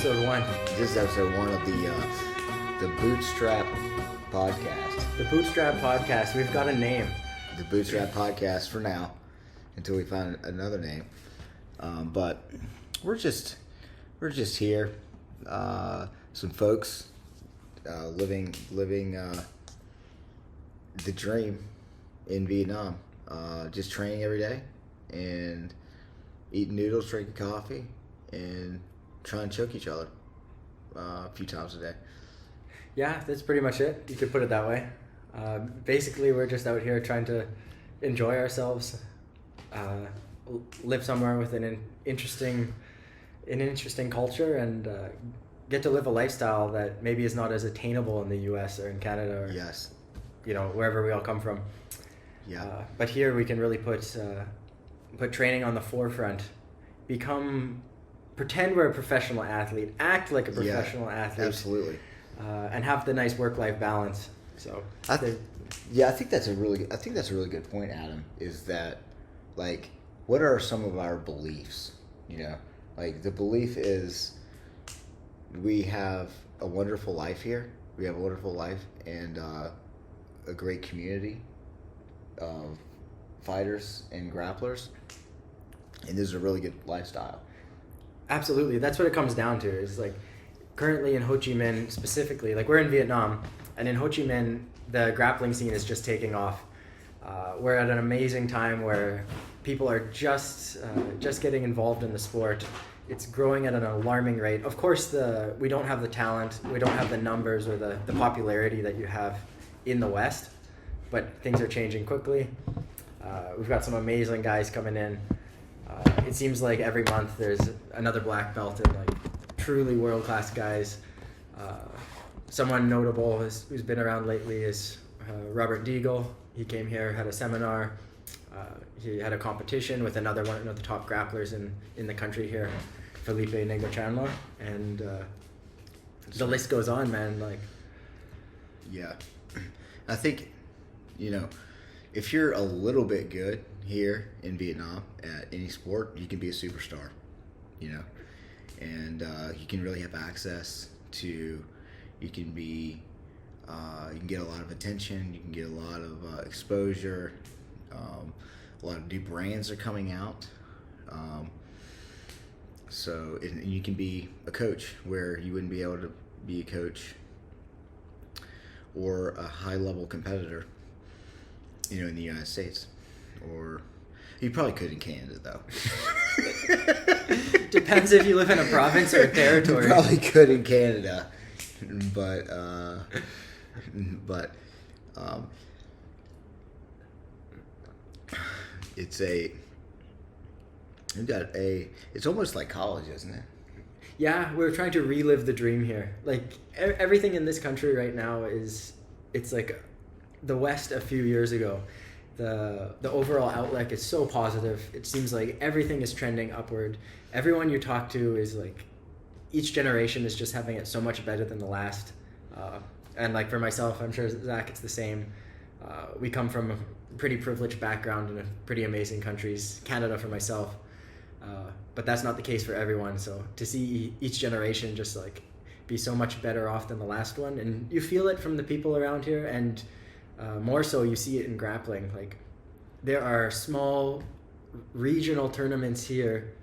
episode 1. This is episode 1 of the Bootstrap Podcast. The Bootstrap Podcast. We've got a name. The Bootstrap Podcast for now, until we find another name. But we're just here, some folks living the dream in Vietnam. Just training every day and eating noodles, drinking coffee, and trying to choke each other a few times a day. Yeah, that's pretty much it. You could put it that way. Basically, we're just out here trying to enjoy ourselves, live somewhere with an interesting culture, and get to live a lifestyle that maybe is not as attainable in the U.S. or in Canada or Yes. Wherever we all come from. Yeah. But here we can really put training on the forefront. Pretend we're a professional athlete. Act like a professional athlete. Absolutely. And have the nice work-life balance. So I think that's a really good point, Adam. Is that, like, what are some of our beliefs? Like, the belief is we have a wonderful life here. We have a wonderful life and a great community of fighters and grapplers, and this is a really good lifestyle. Absolutely, that's what it comes down to. Is like currently in Ho Chi Minh specifically, like we're in Vietnam, and in Ho Chi Minh the grappling scene is just taking off. We're at an amazing time where people are just getting involved in the sport. It's growing at an alarming rate. Of course, we don't have the talent, we don't have the numbers or the popularity that you have in the West, but things are changing quickly. We've got some amazing guys coming in. It seems like every month there's another black belt and like truly world-class guys. Someone notable who's been around lately is Robert Deagle. He came here, had a seminar. He had a competition with another one of the top grapplers in the country here, Felipe Negro Chandler, and the list goes on, man. Like, yeah, I think if you're a little bit good here in Vietnam at any sport, you can be a superstar, and you can really have access to. You can get a lot of attention. You can get a lot of exposure. A lot of new brands are coming out. So you can be a coach where you wouldn't be able to be a coach or a high-level competitor, in the United States. Or you probably could in Canada, though. Depends if you live in a province or a territory. You probably could in Canada, but it's almost like college, isn't it? Yeah, we're trying to relive the dream here. Like everything in this country right now it's like the West a few years ago. The overall outlook is so positive. It seems like everything is trending upward. Everyone you talk to is like, each generation is just having it so much better than the last. And like for myself, I'm sure Zach, it's the same. We come from a pretty privileged background in a pretty amazing countries. Canada for myself. But that's not the case for everyone. So to see each generation just like be so much better off than the last one, and you feel it from the people around here, and more so you see it in grappling. Like there are small regional tournaments here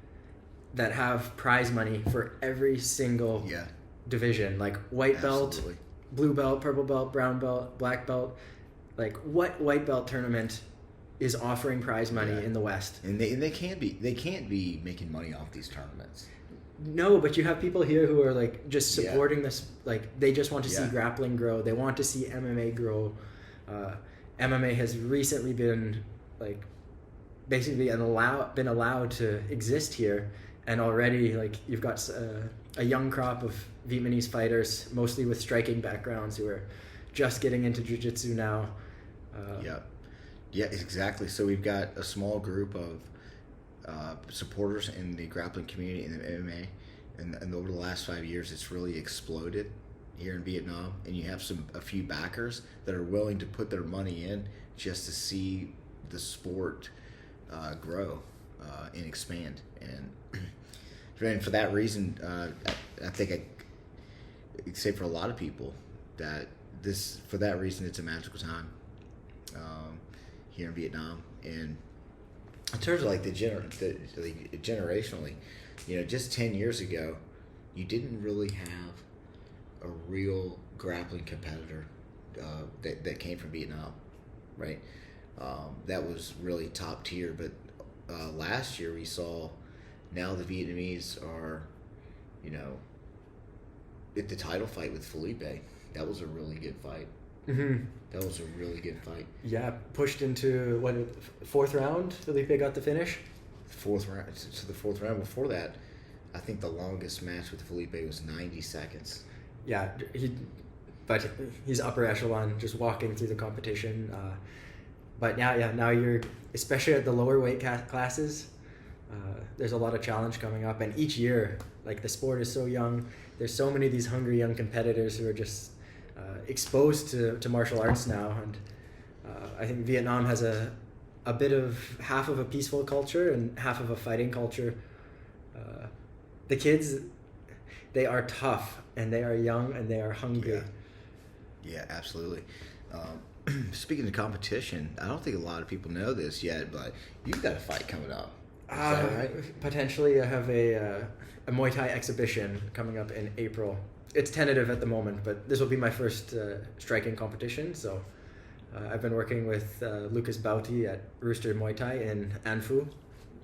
that have prize money for every single division, like white belt, blue belt, purple belt, brown belt, black belt. Like what white belt tournament is offering prize money in the West? And they can't be making money off these tournaments. No, but you have people here who are like just supporting this. Like they just want to see grappling grow. They want to see MMA grow. MMA has recently been like basically been allowed to exist here, and already like you've got a young crop of Vietnamese fighters, mostly with striking backgrounds, who are just getting into jiu-jitsu now. Yeah, exactly. So we've got a small group of supporters in the grappling community in the MMA, and over the last 5 years, it's really exploded here in Vietnam. And you have a few backers that are willing to put their money in just to see the sport grow and expand. And And for that reason, I think I could say for a lot of people that for that reason, it's a magical time here in Vietnam. And in terms of like the generationally, just 10 years ago, you didn't really have a real grappling competitor that came from Vietnam, right? That was really top tier. But last year we saw now the Vietnamese are, at the title fight with Felipe. That was a really good fight. Mm-hmm. That was a really good fight. Yeah, pushed into fourth round. Felipe got the finish. Fourth round. So the fourth round. Before that, I think the longest match with Felipe was 90 seconds. Yeah, but he's upper echelon, just walking through the competition. But now you're, especially at the lower weight classes, there's a lot of challenge coming up. And each year, like, the sport is so young. There's so many of these hungry young competitors who are just exposed to martial arts now. And I think Vietnam has a bit of half of a peaceful culture and half of a fighting culture. The kids, they are tough, and they are young, and they are hungry. Yeah, absolutely. Speaking of competition, I don't think a lot of people know this yet, but you've got a fight coming up. Is that right? Potentially, I have a Muay Thai exhibition coming up in April. It's tentative at the moment, but this will be my first striking competition. So I've been working with Lucas Bauti at Rooster Muay Thai in An Phu,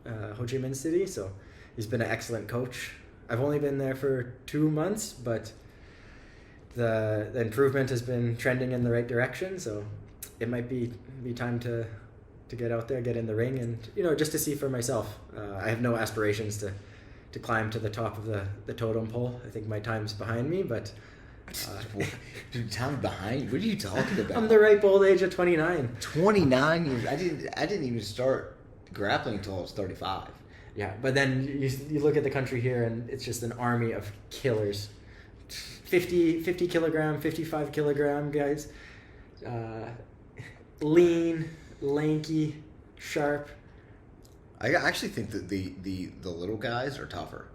Ho Chi Minh City. So he's been an excellent coach. I've only been there for 2 months, but the improvement has been trending in the right direction. So it might be time to get out there, get in the ring, and just to see for myself. I have no aspirations to climb to the top of the totem pole. I think my time's behind me, but time behind? What are you talking about? I'm the ripe old age of 29. 29 years. I didn't even start grappling until I was 35. Yeah, but then you look at the country here, and it's just an army of killers. 50 kilogram, 55 kilogram guys. Lean, lanky, sharp. I actually think that the little guys are tougher.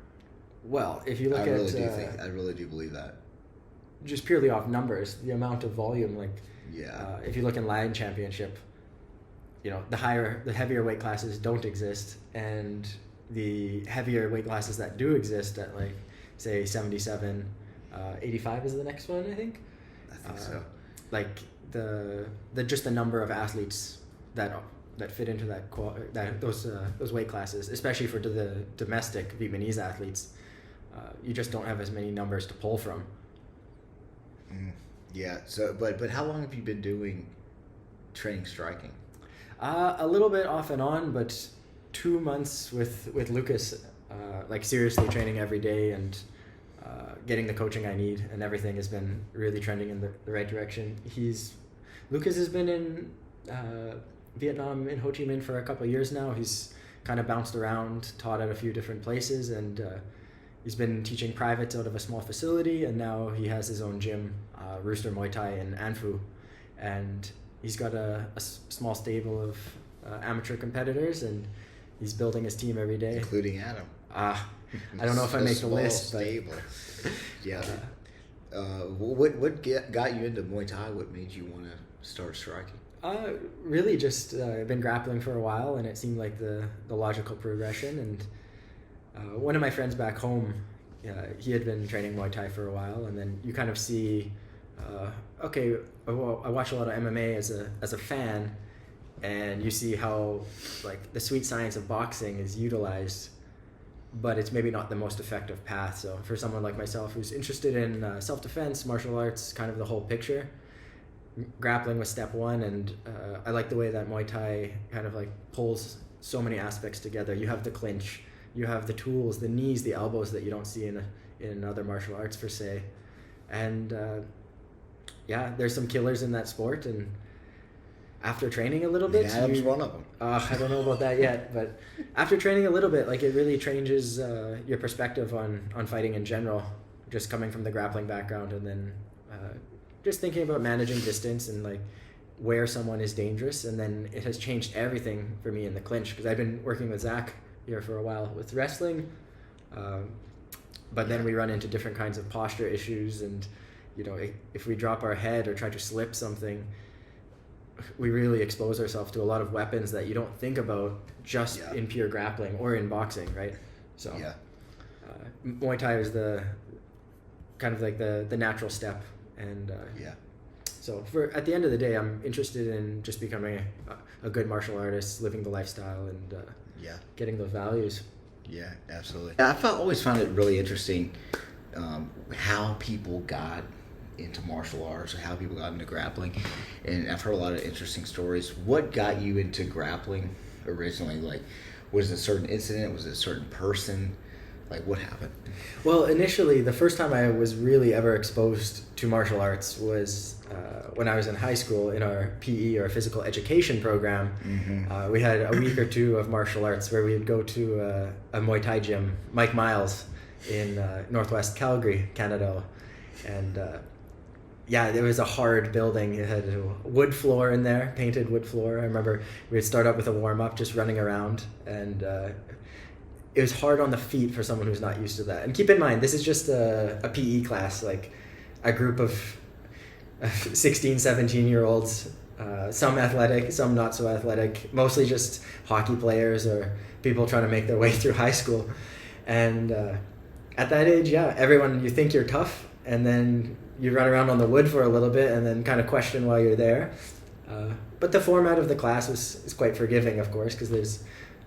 Well, if you look I really do believe that. Just purely off numbers, the amount of volume, yeah. If you look in Lion Championship, the heavier weight classes don't exist, and the heavier weight classes that do exist at say 77, 85 is the next one, I think. I think so. Just the number of athletes that fit into those weight classes, especially for the domestic Vietnamese athletes, you just don't have as many numbers to pull from. Yeah. So, but how long have you been doing training striking? A little bit off and on, but 2 months with Lucas, seriously training every day and getting the coaching I need, and everything has been really trending in the right direction. Lucas has been in Vietnam, in Ho Chi Minh, for a couple of years now. He's kind of bounced around, taught at a few different places, and he's been teaching privates out of a small facility, and now he has his own gym, Rooster Muay Thai in An Phu, and he's got a small stable of amateur competitors, and he's building his team every day, including Adam. I don't know if I make the list, stable. Yeah. What got you into Muay Thai? What made you want to start striking? Really just I've been grappling for a while, and it seemed like the logical progression. And one of my friends back home, he had been training Muay Thai for a while, and then you kind of see, I watch a lot of MMA as a fan, and you see how the sweet science of boxing is utilized, but it's maybe not the most effective path. So for someone like myself who's interested in self-defense, martial arts, kind of the whole picture, grappling was step one, and I like the way that Muay Thai kind of pulls so many aspects together. You have the clinch, you have the tools, the knees, the elbows that you don't see in other martial arts per se, and there's some killers in that sport. And after training a little bit, Adam's one of them. I don't know about that yet, but after training a little bit, it really changes your perspective on fighting in general. Just coming from the grappling background, and then just thinking about managing distance and where someone is dangerous, and then it has changed everything for me in the clinch, because I've been working with Zac here for a while with wrestling. But then we run into different kinds of posture issues, and if we drop our head or try to slip something, we really expose ourselves to a lot of weapons that you don't think about just in pure grappling or in boxing, right? So Muay Thai is the kind of like the natural step, and so at the end of the day, I'm interested in just becoming a good martial artist, living the lifestyle, and getting those values. Yeah, absolutely. Always found it really interesting how people got into martial arts or how people got into grappling, and I've heard a lot of interesting stories. What got you into grappling originally? Like, was it a certain incident? Was it a certain person? Like, what happened? Well, initially, the first time I was really ever exposed to martial arts was when I was in high school in our PE, or physical education program. Mm-hmm. We had a week or two of martial arts where we would go to a Muay Thai gym, Mike Miles, in Northwest Calgary, Canada. And it was a hard building. It had a wood floor in there, painted wood floor. I remember we'd start up with a warm-up, just running around, and it was hard on the feet for someone who's not used to that. And keep in mind, this is just a PE class, like a group of 16, 17-year-olds, some athletic, some not so athletic, mostly just hockey players or people trying to make their way through high school. And at that age, everyone, you think you're tough, and then you run around on the wood for a little bit and then kind of question why you're there. But the format of the class is quite forgiving, of course, because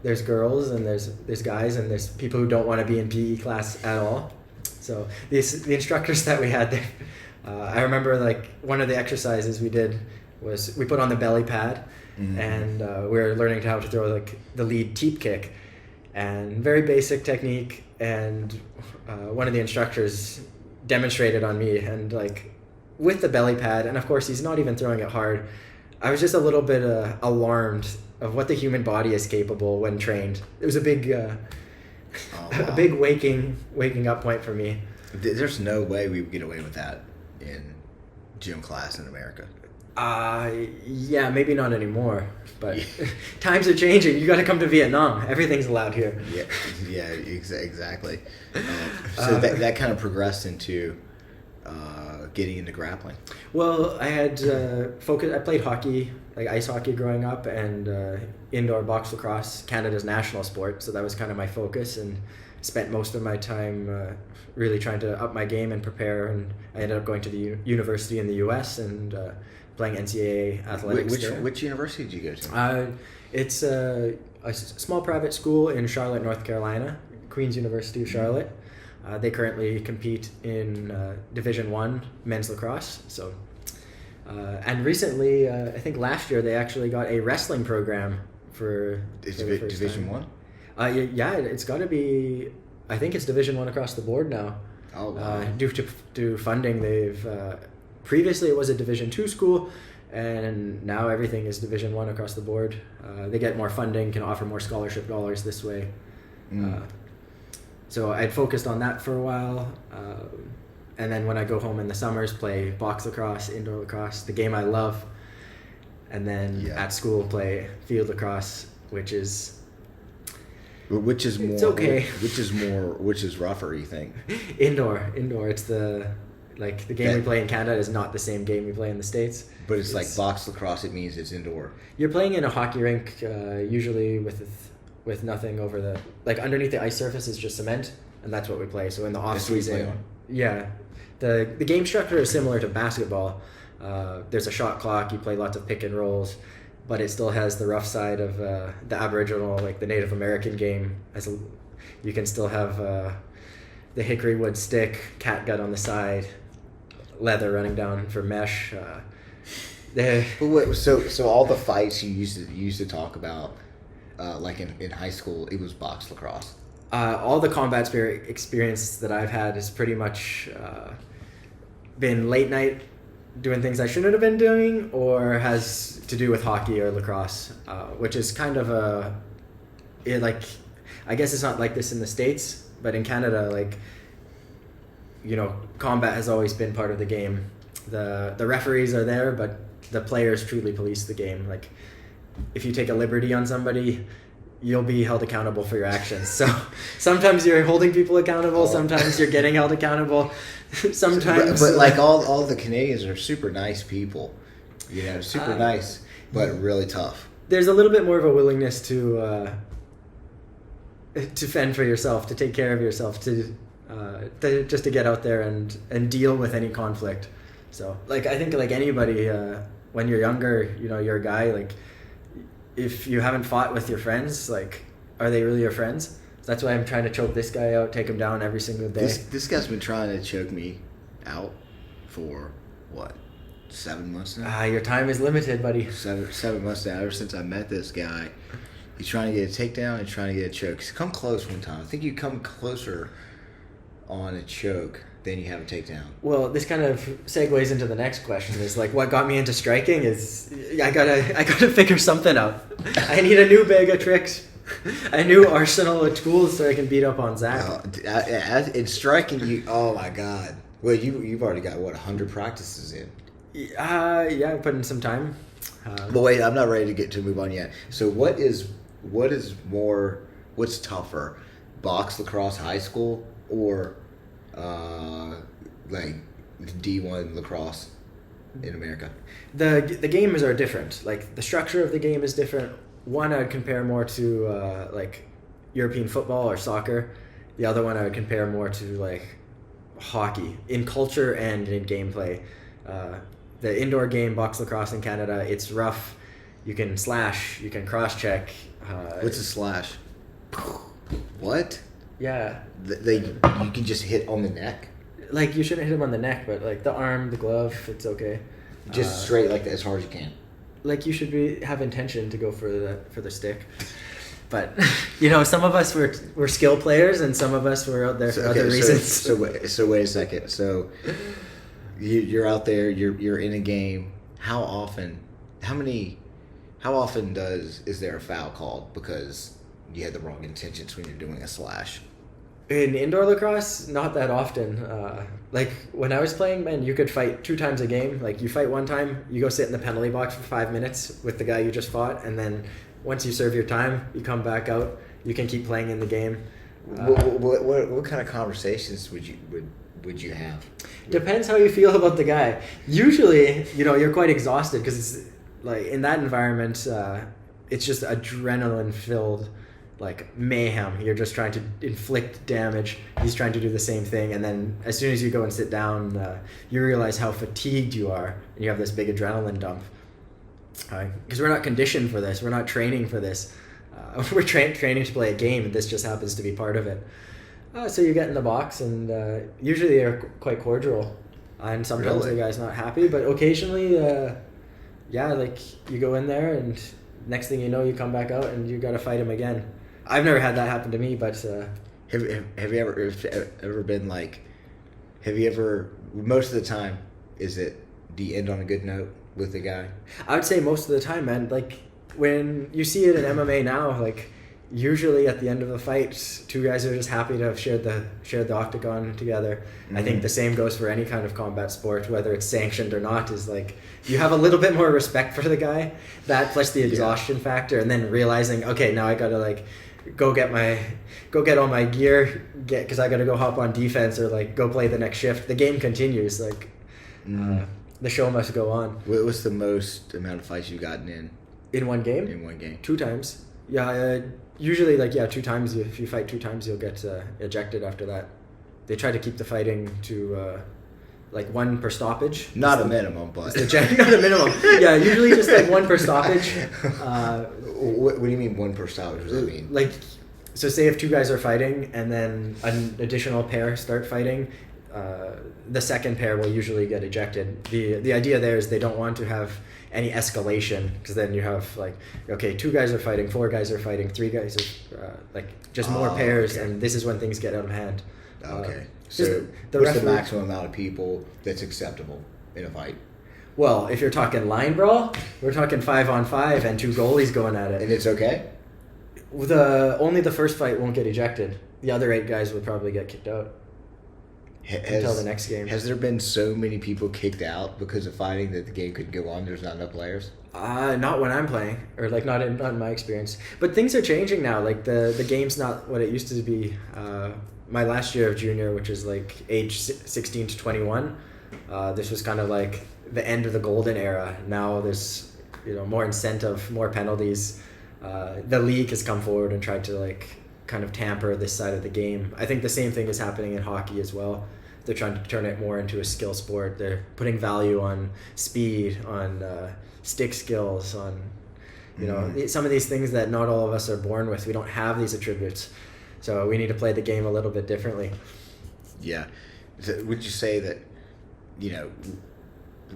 there's girls and there's guys and there's people who don't want to be in PE class at all. So the instructors that we had there, I remember like one of the exercises we did was we put on the belly pad, and we were learning how to throw like the lead teep kick, and very basic technique. And one of the instructors demonstrated on me, and like with the belly pad, and of course he's not even throwing it hard. I was just a little bit alarmed of what the human body is capable when trained. It was a big a big waking up point for me. There's no way we would get away with that in gym class in America. Maybe not anymore, but times are changing. You got to come to Vietnam. Everything's allowed here. Exactly. So that kind of progressed into getting into grappling. Well, I had I played hockey, like ice hockey growing up, and indoor box lacrosse, Canada's national sport. So that was kind of my focus, and spent most of my time really trying to up my game and prepare. And I ended up going to the university in the U.S. and playing NCAA athletics. Which university did you go to? It's a small private school in Charlotte, North Carolina, Queen's University of Charlotte. They currently compete in Division I men's lacrosse. So, and recently, I think last year, they actually got a wrestling program for Division I. It's got to be. I think it's Division I across the board now. Oh wow! Due to funding, they've previously it was a Division II school, and now everything is Division I across the board. They get more funding, can offer more scholarship dollars this way. So I'd focused on that for a while, and then when I go home in the summers, play box lacrosse, indoor lacrosse, the game I love, and then at school play field lacrosse, which is more. It's okay. Which is rougher, you think? Indoor. It's the game we play in Canada is not the same game we play in the States. But it's like box lacrosse. It means it's indoor. You're playing in a hockey rink, usually with nothing over the underneath the ice surface is just cement, and that's what we play. So in the off season, the game structure is similar to basketball. There's a shot clock. You play lots of pick and rolls, but it still has the rough side of the Aboriginal, like the Native American game. You can still have the hickory wood stick, catgut on the side, leather running down for mesh. So all the fights you used to talk about, like in high school, it was box lacrosse. All the combat spirit experience that I've had has pretty much been late night doing things I shouldn't have been doing, or has to do with hockey or lacrosse, which is kind of I guess it's not like this in the States, but in Canada, combat has always been part of the game. The referees are there, but the players truly police the game. Like, if you take a liberty on somebody, you'll be held accountable for your actions. So sometimes you're holding people accountable, sometimes you're getting held accountable, sometimes... But like all the Canadians are super nice people, you know, super nice, but really tough. There's a little bit more of a willingness to fend for yourself, to take care of yourself, to just to get out there and deal with any conflict. So, like, I think, like, anybody, when you're younger, you know, you're a guy, like, if you haven't fought with your friends, like, are they really your friends? So that's why I'm trying to choke this guy out, take him down every single day. This guy's been trying to choke me out for, what, 7 months now? Your time is limited, buddy. 7 months now, ever since I met this guy. He's trying to get a takedown and trying to get a choke. He's come close one time. I think you come closer on a choke than you have a takedown. Well, this kind of segues into the next question. Is like, what got me into striking is I gotta figure something out. I need a new bag of tricks, a new arsenal of tools so I can beat up on Zac. In striking, you, oh my God. Well, you've already got, what, 100 practices in? Yeah, I put in some time. But wait, I'm not ready to move on yet. So what's tougher, box lacrosse high school or like D1 lacrosse in America? The games are different. Like, the structure of the game is different. One I would compare more to like European football or soccer. The other one I would compare more to like hockey in culture and in gameplay. The indoor game, box lacrosse in Canada, it's rough. You can slash, you can cross-check. What's a slash? What? Yeah. You can just hit on the neck? Like, you shouldn't hit him on the neck, but like the arm, the glove, it's okay. Just straight like that, as hard as you can. Like, you should have intention to go for the stick. But, you know, some of us were skill players and some of us were out there for other reasons. So wait a second. So you're out there, you're in a game. How often is there a foul called because you had the wrong intentions when you're doing a slash? In indoor lacrosse, not that often. Like, when I was playing, man, you could fight 2 times a game. Like, you fight one time, you go sit in the penalty box for 5 minutes with the guy you just fought, and then once you serve your time, you come back out. You can keep playing in the game. What kind of conversations would you have? Depends how you feel about the guy. Usually, you know, you're quite exhausted because it's like in that environment, it's just adrenaline filled, like mayhem. You're just trying to inflict damage. He's trying to do the same thing, and then as soon as you go and sit down, you realize how fatigued you are, and you have this big adrenaline dump. Because we're not conditioned for this. We're not training for this. We're training to play a game, and this just happens to be part of it. So you get in the box, and usually they're quite cordial, and sometimes the guy's not happy, but occasionally, like you go in there, and next thing you know, you come back out, and you got to fight him again. I've never had that happen to me, but have you ever been like? Have you ever? Most of the time, do you end on a good note with the guy? I would say most of the time, man. Like, when you see it in MMA now, like, usually at the end of the fight, 2 guys are just happy to have shared the octagon together. Mm-hmm. I think the same goes for any kind of combat sport, whether it's sanctioned or not, is like, you have a little bit more respect for the guy. That plus the exhaustion factor, and then realizing, okay, now I gotta like go get all my gear, because I gotta go hop on defense or like go play the next shift. The game continues, like the show must go on. What's the most amount of fights you've gotten in? In one game? In one game. 2 times. Yeah, usually, 2 times. If you fight 2 times, you'll get ejected after that. They try to keep the fighting to 1 per stoppage. Not a minimum, but not a minimum. Yeah, usually just like 1 per stoppage. What do you mean 1 per stoppage? What does that mean? Like, so say if 2 guys are fighting and then an additional pair start fighting, the second pair will usually get ejected. The idea there is they don't want to have any escalation, because then you have 2 guys are fighting, 4 guys are fighting, 3 guys are just more pairs, okay. And this is when things get out of hand. Okay. So what's the maximum amount of people that's acceptable in a fight? Well, if you're talking line brawl, we're talking 5-on-5 and 2 goalies going at it. And it's okay? Only the first fight won't get ejected. The other 8 guys would probably get kicked out. Until the next game. Has there been so many people kicked out because of fighting that the game couldn't go on? There's not enough players? Not when I'm playing, or like not in my experience. But things are changing now. Like the game's not what it used to be. My last year of junior, which is like age 16 to 21, this was kind of like the end of the golden era. Now there's more incentive, more penalties. The league has come forward and tried to like kind of tamper this side of the game. I think the same thing is happening in hockey as well. They're trying to turn it more into a skill sport. They're putting value on speed, on stick skills, on some of these things that not all of us are born with. We don't have these attributes, so we need to play the game a little bit differently. Yeah. So would you say that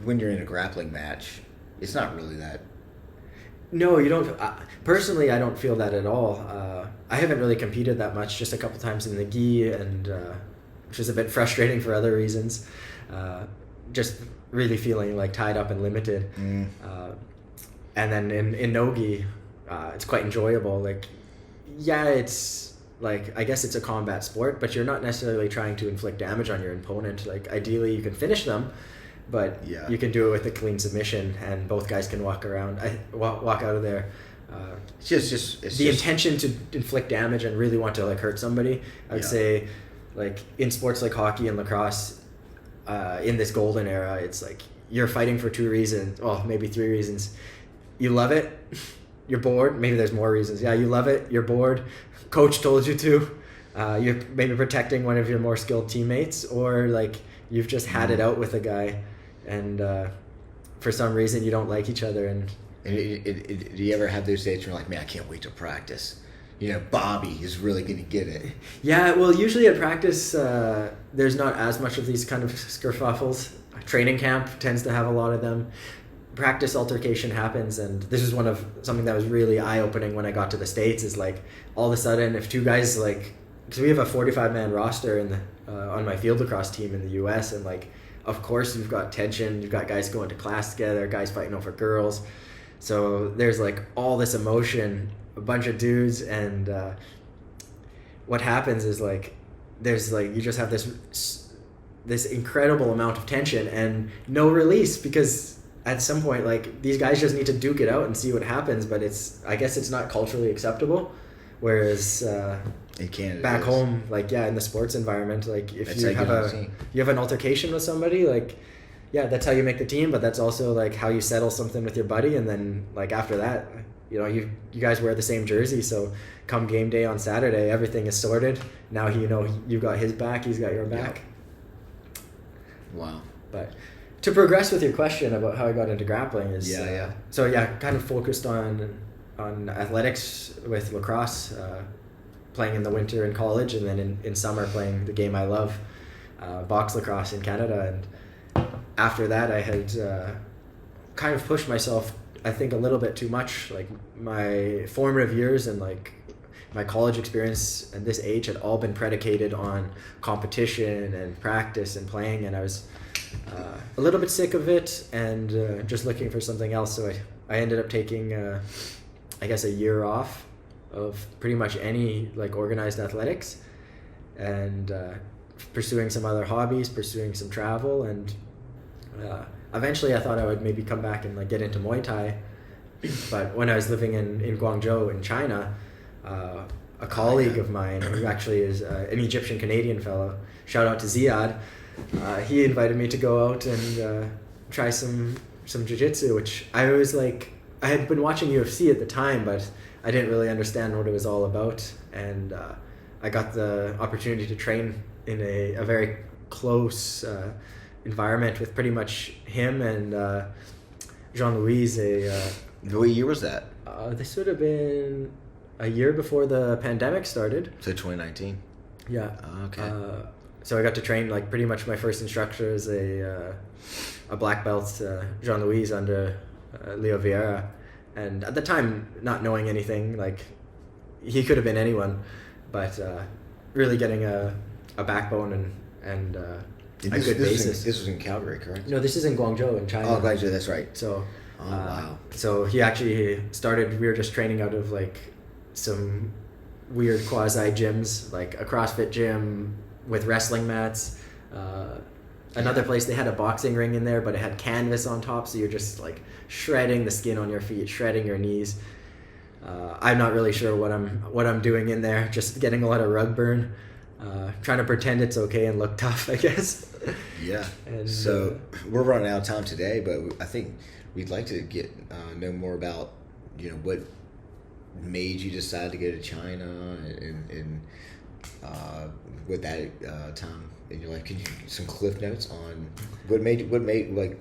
when you're in a grappling match, it's not really that? No, you don't. Personally, I don't feel that at all. I haven't really competed that much, just a couple times in the gi, and which is a bit frustrating for other reasons. Just really feeling like tied up and limited. And then in no-gi, it's quite enjoyable. Like, yeah, it's like, I guess it's a combat sport, but you're not necessarily trying to inflict damage on your opponent. Like, ideally you can finish them, but you can do it with a clean submission, and both guys can walk out of there. It's the intention to inflict damage and really want to like hurt somebody. I would say, like in sports like hockey and lacrosse, in this golden era, it's like you're fighting for 2 reasons, well, maybe 3 reasons. You love it, you're bored, maybe there's more reasons. Yeah, you love it, you're bored, coach told you to, you're maybe protecting one of your more skilled teammates, or like you've just had it out with a guy, and for some reason you don't like each other. And do you ever have those days where you're like, man, I can't wait to practice? Bobby is really going to get it. Yeah, well, usually at practice, there's not as much of these kind of skerfuffles. Training camp tends to have a lot of them. Practice altercation happens, and this is something that was really eye-opening when I got to the States, is like all of a sudden if 2 guys, like, because we have a 45-man roster on my field lacrosse team in the US, and like of course you've got tension, you've got guys going to class together, guys fighting over girls, so there's like all this emotion, a bunch of dudes, and what happens is like there's like you just have this incredible amount of tension and no release, because at some point like these guys just need to duke it out and see what happens, but I guess it's not culturally acceptable, whereas in Canada back home, like in the sports environment, like if that's you have an altercation with somebody, like that's how you make the team, but that's also like how you settle something with your buddy, and then like after that, you guys wear the same jersey, so come game day on Saturday, everything is sorted. Now you've got his back, he's got your back. Wow. But to progress with your question about how I got into grappling is so kind of focused on athletics with lacrosse, playing in the winter in college, and then in summer playing the game I love, box lacrosse in Canada. And after that I had kind of pushed myself, I think, a little bit too much. Like my formative years and like my college experience and this age had all been predicated on competition and practice and playing, and I was a little bit sick of it and just looking for something else. So I ended up taking I guess a year off of pretty much any like organized athletics, and pursuing some other hobbies, pursuing some travel, and eventually I thought I would maybe come back and like get into Muay Thai. But when I was living in Guangzhou in China, a colleague of mine who actually is an Egyptian Canadian fellow, shout out to Ziad, he invited me to go out and try some jiu-jitsu, which I was like, I had been watching UFC at the time, but I didn't really understand what it was all about, and I got the opportunity to train in a very close environment with pretty much him and Jean-Louis. What year was that? This would have been a year before the pandemic started. So 2019? Yeah. Okay. So I got to train, like, pretty much my first instructor is a black belt, Jean-Louis, under Leo Vieira. And at the time, not knowing anything, like, he could have been anyone, but really getting a backbone and a good basis. This was in Calgary, correct? No, this is in Guangzhou in China. Oh, Guangzhou, that's right. So, wow. So he actually started, we were just training out of like some weird quasi gyms, like a CrossFit gym with wrestling mats. Another place, they had a boxing ring in there, but it had canvas on top, so you're just like shredding the skin on your feet, shredding your knees. I'm not really sure what I'm doing in there, just getting a lot of rug burn, trying to pretend it's okay and look tough, I guess. Yeah. And, so we're running out of time today, but I think we'd like to get know more about, what made you decide to go to China and with that time in your life. Can you some cliff notes on what made like?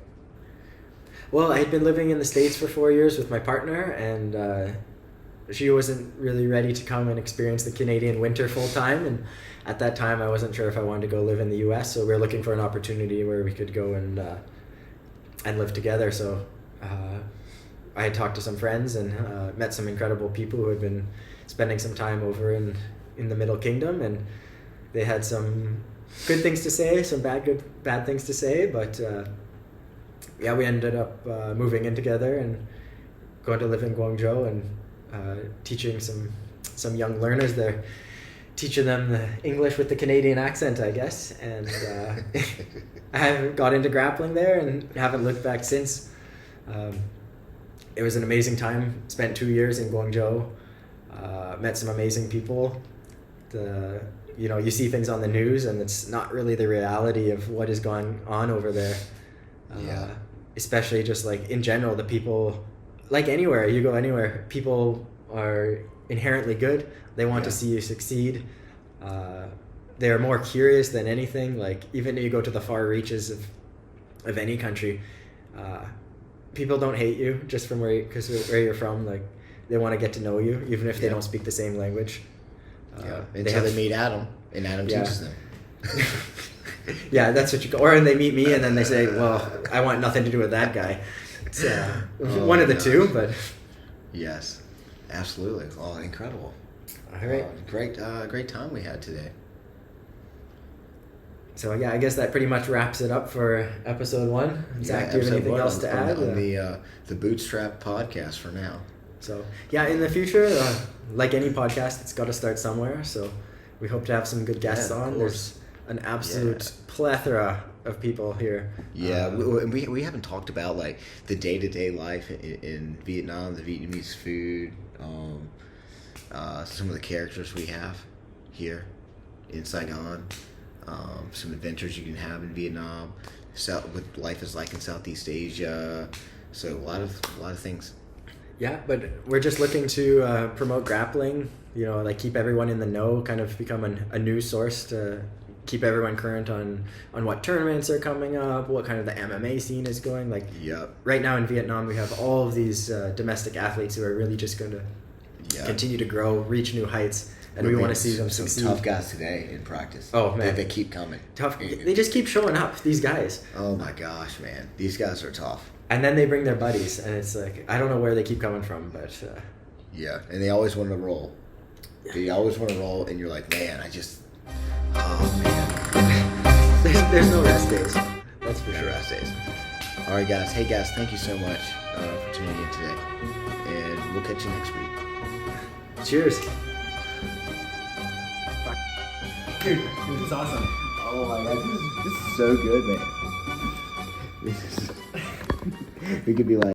Well, I had been living in the States for 4 years with my partner, and she wasn't really ready to come and experience the Canadian winter full time. And at that time, I wasn't sure if I wanted to go live in the U.S. So we were looking for an opportunity where we could go and live together. So I had talked to some friends and met some incredible people who had been spending some time over in the Middle Kingdom, and they had some good things to say, some bad things to say, but yeah, we ended up moving in together and going to live in Guangzhou and teaching some young learners there, teaching them the English with the Canadian accent, I guess, and I got into grappling there and haven't looked back since. It was an amazing time. Spent 2 years in Guangzhou, met some amazing people. You see things on the news and it's not really the reality of what is going on over there. Especially just like in general, the people, like anywhere, you go anywhere, people are inherently good. They want to see you succeed. They're more curious than anything. Like even if you go to the far reaches of any country, people don't hate you just from where you're from. Like they want to get to know you, even if they don't speak the same language. Until they meet Adam, and Adam teaches them. Yeah, that's what you go. Or they meet me, and then they say, "Well, I want nothing to do with that guy." It's one of the two, but yes, absolutely. Oh, incredible! All right, great time we had today. So yeah, I guess that pretty much wraps it up for episode 1. Zach, do you have anything else to add? On the Bootstrap podcast for now. So yeah, in the future, like any podcast, it's got to start somewhere. So we hope to have some good guests on. There's an absolute plethora of people here. Yeah, we haven't talked about like the day-to-day life in Vietnam, the Vietnamese food, some of the characters we have here in Saigon, some adventures you can have in Vietnam, what life is like in Southeast Asia. So a lot of things. Yeah, but we're just looking to promote grappling, like keep everyone in the know, kind of become a news source to keep everyone current on what tournaments are coming up, what kind of the MMA scene is going. Like right now in Vietnam, we have all of these domestic athletes who are really just going to continue to grow, reach new heights, and we want to see them succeed. Some tough guys today in practice. Oh, man. They keep coming. Tough. They just keep showing up, these guys. Oh, my gosh, man. These guys are tough. And then they bring their buddies, and it's like, I don't know where they keep coming from, but... Yeah, and they always want to roll. Yeah. They always want to roll, and you're like, man, oh, man. There's no rest days. That's for sure. Rest days. All right, guys. Hey, guys, thank you so much for tuning in today, and we'll catch you next week. Cheers. Dude, this is awesome. Oh, my God. This is so good, man. We could be like...